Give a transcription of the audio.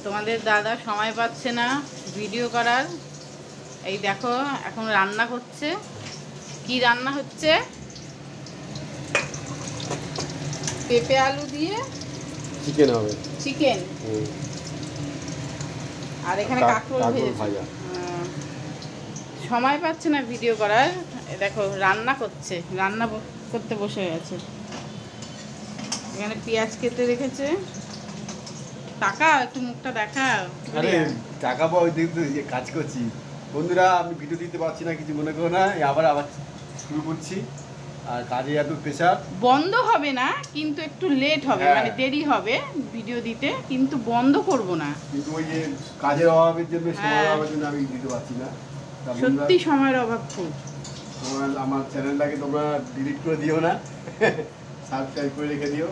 তোমাদের দাদা সময় পাচ্ছে না ভিডিও করার। এই দেখো এখন রান্না করছে। কি রান্না হচ্ছে? পেঁপে আলু দিয়ে চিকেন হবে। চিকেন। আর এখানে কাঁকরোল ভাজা। সময় পাচ্ছে না ভিডিও করার। দেখো রান্না করছে, রান্না করতে বসে গেছে। এখানে পেঁয়াজ কেটে রেখেছে। টাকা একটু মুখটা দেখা। আরে টাকা পাওয়া দেখতে যে কাজ করছি। বন্ধুরা আমি ভিডিও দিতে পারছি না, কিছু মনে করো না। আবার শুরু করছি। আর কাজে এত প্রেশার। বন্ধ হবে না, কিন্তু একটু লেট হবে, মানে দেরি হবে ভিডিও দিতে, কিন্তু বন্ধ করব না। কিন্তু ওই যে কাজের অভাবের জন্য, সময়ের অভাবের জন্য আমি দিতে পারছি না। সত্যি সময়ের অভাব খুব। আমার চ্যানেলটাকে তোমরা ডিলিট করে দিও না, সাবস্ক্রাইব করে রেখে দিও।